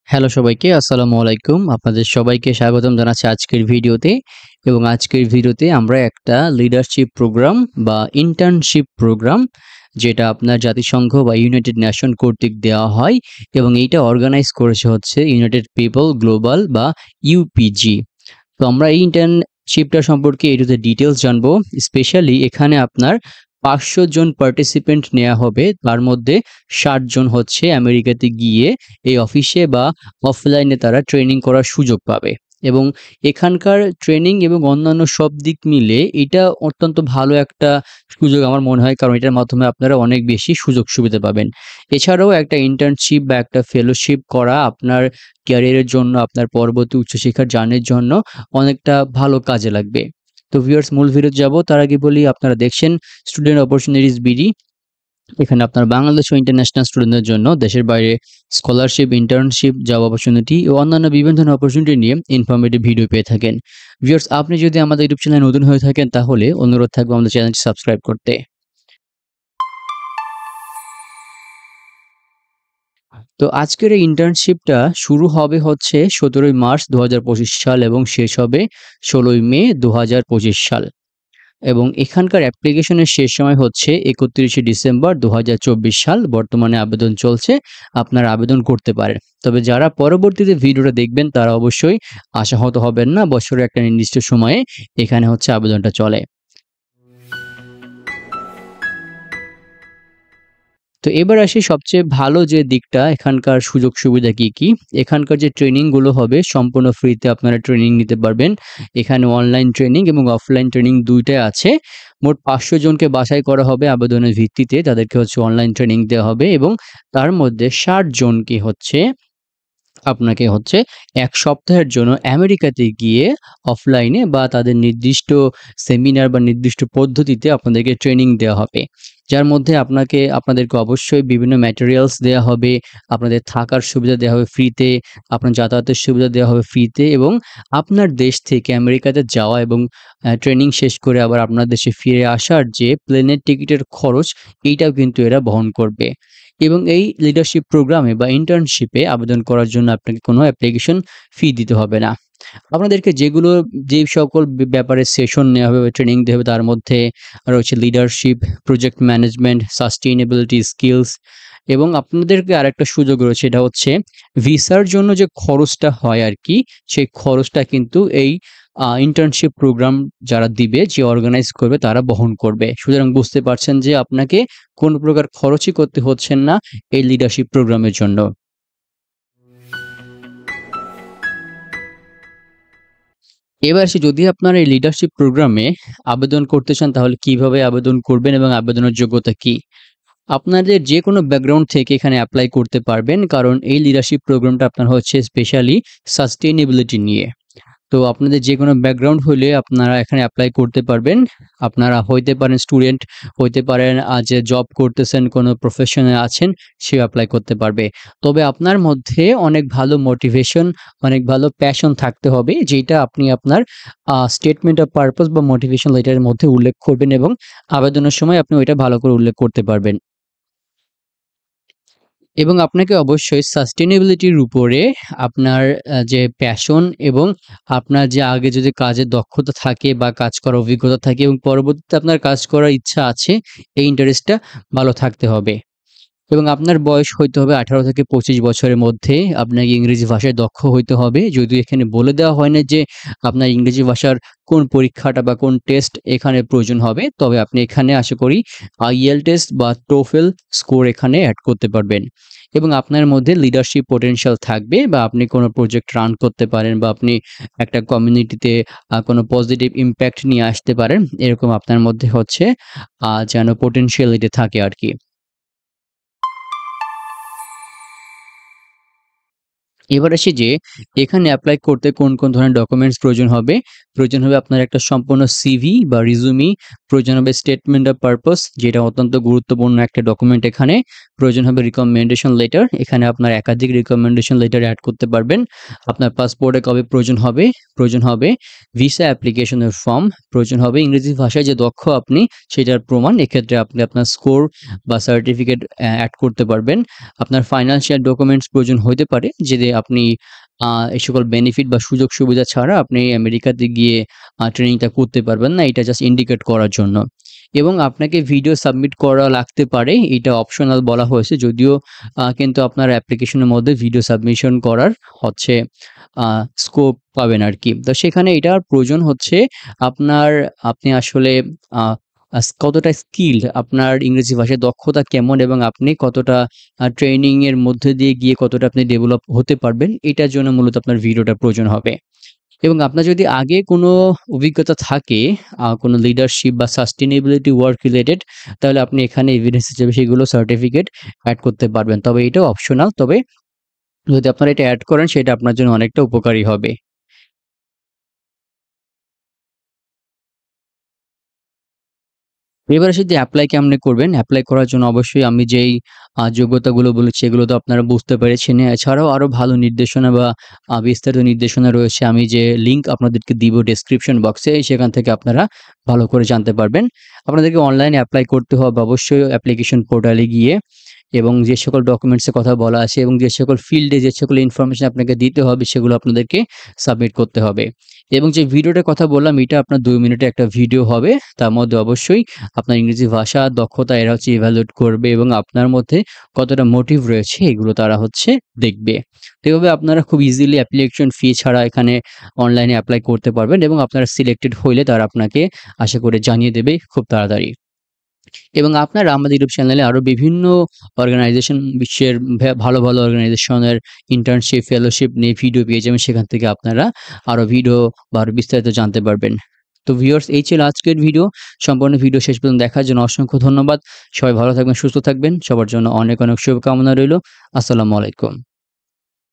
Hello সবাইকে, আসসালামু আলাইকুম। আপনাদের সবাইকে স্বাগতম জানাচ্ছি আজকের ভিডিওতে। এবং আজকের ভিডিওতে আমরা একটা লিডারশিপ প্রোগ্রাম বা ইন্টার্নশিপ প্রোগ্রাম, যেটা আপনার জাতিসংঘ বা ইউনাইটেড নেশন কর্তৃক দেওয়া হয় এবং এইটা অর্গানাইজ করেছে হচ্ছে ইউনাইটেড পিপল গ্লোবাল বা ইউপিজি। তো আমরা এই ইন্টার্নশিপটা সম্পর্কে এটুতে ডিটেলস জানবো। স্পেশালি এখানে আপনার ৫০০ জন পার্টিসিপেন্ট নেওয়া হবে, তার মধ্যে ৬০ জন হচ্ছে আমেরিকাতে গিয়ে এই অফিসে বা অফলাইনে তারা ট্রেনিং করার সুযোগ পাবে। এবং এখানকার ট্রেনিং এবং অন্যান্য সব দিক মিলে এটা অত্যন্ত ভালো একটা সুযোগ আমার মনে হয়, কারণ এটার মাধ্যমে আপনারা অনেক বেশি সুযোগ সুবিধা পাবেন। এছাড়াও একটা ইন্টার্নশিপ বা একটা ফেলোশিপ করা আপনার ক্যারিয়ারের জন্য, আপনার পরবর্তী উচ্চশিক্ষার জার্নির জন্য অনেকটা ভালো কাজে লাগবে। তো ভিউয়ার্স, মূল ভিডিওতে যাব তার আগে বলি, আপনারা দেখছেন স্টুডেন্ট অপরচুনিটিস বিডি। এখানে আপনার বাংলাদেশ ও ইন্টারন্যাশনাল স্টুডেন্টদের জন্য দেশের বাইরে স্কলারশিপ, ইন্টার্নশিপ, জব অপরচুনিটি ও অন্যান্য বিভিন্ন ধরনের অপরচুনিটি নিয়ে ইনফরমেটিভ ভিডিও পেয়ে থাকেন। ভিউয়ার্স, আপনি যদি আমাদের ইউটিউব চ্যানেলে নতুন হয়ে থাকেন তাহলে অনুরোধ থাকবে আমাদের চ্যানেলটি সাবস্ক্রাইব করতে। তো আজকের এই ইন্টার্নশিপটা শুরু হবে হচ্ছে ১৭ই মার্চ ২০২৫ সাল এবং শেষ হবে ১৬ই মে ২০২৫ সাল। এবং এখানকার অ্যাপ্লিকেশনের শেষ সময় হচ্ছে ৩১শে ডিসেম্বর ২০২৪ সাল। বর্তমানে আবেদন চলছে, আপনারা আবেদন করতে পারেন। তবে যারা পরবর্তীতে ভিডিওটা দেখবেন তারা অবশ্যই আশাহত হবেন না, বছরের একটা নির্দিষ্ট সময়ে এখানে হচ্ছে আবেদনটা চলে। তো এবার আসি সবচেয়ে ভালো যে দিকটা, এখানকার সুযোগ সুবিধা কি কি। এখানকার যে ট্রেনিংগুলো হবে সম্পূর্ণ ফ্রিতে আপনারা ট্রেনিং নিতে পারবেন। এখানে অনলাইন ট্রেনিং এবং অফলাইন ট্রেনিং দুইটাই আছে। মোট ৫০০ জনকে বাছাই করা হবে আবেদনের ভিত্তিতে, তাদেরকে হচ্ছে অনলাইন ট্রেনিং দেওয়া হবে এবং তার মধ্যে ৬০ জনকে হচ্ছে আপনাকে হচ্ছে ১ সপ্তাহের জন্য আমেরিকাতে গিয়ে অফলাইনে বা তাদের নির্দিষ্ট সেমিনার বা নির্দিষ্ট পদ্ধতিতে আপনাদেরকে ট্রেনিং দেওয়া হবে। যার মধ্যে আপনাদেরকে অবশ্যই বিভিন্ন ম্যাটেরিয়ালস দেয়া হবে, আপনাদের থাকার সুবিধা দেওয়া হবে ফ্রিতে, আপনার যাতায়াতের সুবিধা দেওয়া হবে ফ্রিতে এবং আপনার দেশ থেকে আমেরিকাতে যাওয়া এবং ট্রেনিং শেষ করে আবার আপনার দেশে ফিরে আসার যে প্লেনের টিকিটের খরচ, এইটাও কিন্তু এরা বহন করবে। এবং এই লিডারশিপ প্রোগ্রামে বা ইন্টার্নশিপে আবেদন করার জন্য আপনাকে কোনো অ্যাপ্লিকেশন ফি দিতে হবে না। আপনাদেরকে যে সকল ব্যাপারে সেশন নেওয়া হবে বা ট্রেনিং দেওয়া হবে তার মধ্যে রয়েছে leadership, project management, sustainability skills. এবং আপনাদেরকে আরেকটা সুযোগ রয়েছে, এটা হচ্ছে ভিসার জন্য যে খরচটা হয় আরকি, সেই খরচটা কিন্তু এই ইন্টার্নশিপ প্রোগ্রাম যারা দিবে, যে অর্গানাইজ করবে তারা বহন করবে। সুতরাং বুঝতে পারছেন যে আপনাকে কোন প্রকার খরচই করতে হচ্ছেন না এই লিডারশিপ প্রোগ্রামের জন্য। এবার আসি, যদি আপনারা এই লিডারশিপ প্রোগ্রামে আবেদন করতে চান তাহলে কিভাবে আবেদন করবেন এবং আবেদনের যোগ্যতা কি? আপনাদের যেকোনো ব্যাকগ্রাউন্ড থেকে এখানে এপ্লাই করতে পারবেন, কারণ এই লিডারশিপ প্রোগ্রামটা আপনার হচ্ছে স্পেশালি সাস্টেইনেবিলিটি নিয়ে। তো আপনাদের যেকোনো ব্যাকগ্রাউন্ড হইলে আপনারা এখানে এপ্লাই করতে পারবেন। আপনারা হইতে পারেন স্টুডেন্ট, হইতে পারেন যে জব করতেছেন, কোনো প্রফেশনে আছেন, সেও এপ্লাই করতে পারবে। তবে আপনার মধ্যে অনেক ভালো মোটিভেশন, অনেক ভালো প্যাশন থাকতে হবে, যেটা আপনি আপনার স্টেটমেন্ট অফ পারপাস বা মোটিভেশন লেটারের মধ্যে উল্লেখ করবেন এবং আবেদনের সময় আপনি ওইটা ভালো করে উল্লেখ করতে পারবেন। এবং আপনাকে অবশ্যই সাস্টেইনেবিলিটির উপরে আপনার যে প্যাশন এবং আপনার যে আগে যদি কাজের দক্ষতা থাকে বা কাজ করার অভিজ্ঞতা থাকে এবং পরবর্তীতে আপনার কাজ করার ইচ্ছা আছে, এই ইন্টারেস্টটা ভালো থাকতে হবে। এবং আপনার বয়স হইতে হবে ১৮ থেকে ২৫ বছরের মধ্যে। আপনাকে ইংরেজি ভাষায় দক্ষ হইতে হবে। যদিও এখানে বলে দেওয়া হয় না যে আপনার ইংরেজি ভাষার কোন পরীক্ষাটা বা কোন টেস্ট এখানে প্রয়োজন হবে। তবে আপনি এখানে আশা করি IELTS টেস্ট বা TOEFL স্কোর এখানে এড করতে পারবেন। এবং আপনার মধ্যে লিডারশিপ পটেনশিয়াল থাকবে, বা আপনি কোনো প্রজেক্ট রান করতে পারেন, বা আপনি একটা কমিউনিটিতে কোনো পজিটিভ ইমপ্যাক্ট নিয়ে আসতে পারেন। এরকম আপনার মধ্যে হচ্ছে যেন পটেনশিয়ালিটি থাকে আরকি। এবার আসি যে এখানে এপ্লাই করতে কোন ধরনের ডকুমেন্টস প্রয়োজন হবে। প্রয়োজন হবে আপনার একটা সম্পূর্ণ সিভি বা রিজুমি, প্রয়োজন হবে স্টেটমেন্ট অফ পারপাস, যেটা অত্যন্ত গুরুত্বপূর্ণ একটা ডকুমেন্ট এখানে। প্রয়োজন হবে রিকমেন্ডেশন লেটার, এখানে আপনার একাধিক রিকমেন্ডেশন লেটার এড করতে পারবেন। আপনার পাসপোর্টে কপি প্রয়োজন হবে ভিসা অ্যাপ্লিকেশনের ফর্ম, প্রয়োজন হবে ইংরেজি ভাষায় যে দক্ষ আপনি সেটার প্রমাণ। এক্ষেত্রে আপনি আপনার স্কোর বা সার্টিফিকেট অ্যাড করতে পারবেন। আপনার ফাইন্যান্সিয়াল ডকুমেন্টস প্রয়োজন হইতে পারে, যে আপনি এই সকল বেনিফিট বা সুযোগ সুবিধা ছাড়া আপনি আমেরিকাতে গিয়ে ট্রেনিংটা করতে পারবেন না। এটা জাস্ট ইন্ডিকেট করার জন্য। এবং আপনাকে ভিডিও সাবমিট করা লাগতে পারে। এটা অপশনাল বলা হয়েছে। যদিও কিন্তু আপনার অ্যাপ্লিকেশনের মধ্যে ভিডিও সাবমিশন করার হচ্ছে স্কোপ পাবেন আরকি। তো সেখানে এটার প্রয়োজন হচ্ছে আপনি আসলে আ কতটা স্কিলড, আপনার ইংরেজি ভাষায় দক্ষতা কেমন এবং আপনি কতটা ট্রেনিং এর মধ্যে দিয়ে গিয়ে কতটা আপনি ডেভেলপ হতে পারবেন, এটার জন্য মূলত আপনার ভিডিওটা প্রয়োজন হবে। এবং আপনার যদি আগে কোনো অভিজ্ঞতা থাকে, কোনো লিডারশিপ বা সাস্টেইনেবিলিটি ওয়ার্ক রিলেটেড, তাহলে আপনি এখানে এভিডেন্স হিসেবে সেগুলো সার্টিফিকেট এড করতে পারবেন। তবে এটাও অপশনাল। তবে যদি আপনারা এটা এড করেন সেটা আপনার জন্য অনেকটা উপকারী হবে। এবার আসি যে এপ্লাই কেমনে করবেন? এপ্লাই করার জন্য অবশ্যই আমি যেই যোগ্যতাগুলো বলেছি এগুলো তো আপনারা বুঝতে পেরেছেন। এছাড়াও আরো ভালো নির্দেশনা বা বিস্তারিত নির্দেশনা রয়েছে। আমি যে লিঙ্ক আপনাদেরকে দিব ডেসক্রিপশন বক্সে, সেখান থেকে আপনারা ভালো করে জানতে পারবেন। আপনাদেরকে অনলাইনে এপ্লাই করতে হবে অবশ্যই অ্যাপ্লিকেশন পোর্টালে গিয়ে, এবং যে সকল ডকুমেন্টস এর কথা বলা আছে এবং যে সকল ফিল্ডে যে সকল ইনফরমেশন আপনাকে দিতে হবে সেগুলো আপনাদেরকে সাবমিট করতে হবে। এবং যে ভিডিওটার কথা বললাম এটা আপনার ২ মিনিটের একটা ভিডিও হবে। তার মধ্যে অবশ্যই আপনার ইংরেজি ভাষা দক্ষতা এরা হচ্ছে ইভ্যালুয়েট করবে এবং আপনার মধ্যে কতটা মোটিভ রয়েছে এগুলো তারা হচ্ছে দেখবে। তো এভাবে আপনারা খুব ইজিলি অ্যাপ্লিকেশন ফি ছাড়া এখানে অনলাইনে এপ্লাই করতে পারবেন এবং আপনারা সিলেক্টেড হইলে তারা আপনাকে আশা করি জানিয়ে দেবে খুব তাড়াতাড়ি। এবং আপনারা আমাদের ইউটিউব চ্যানেলে আরো বিভিন্ন অর্গানাইজেশন, বিশ্বের ভালো, ভালো অর্গানাইজেশনের ইন্টার্নশিপ, ফেলোশিপ নিয়ে ভিডিও পেয়ে যাবেন। সেখান থেকে আপনারা আরো ভিডিও বা আরো বিস্তারিত জানতে পারবেন। তো ভিউয়ার্স, এই ছিল আজকের ভিডিও। সম্পূর্ণ ভিডিও শেষ পর্যন্ত দেখার জন্য অসংখ্য ধন্যবাদ। সবাই ভালো থাকবেন, সুস্থ থাকবেন। সবার জন্য অনেক, অনেক শুভকামনা রইলো। আসসালামু আলাইকুম।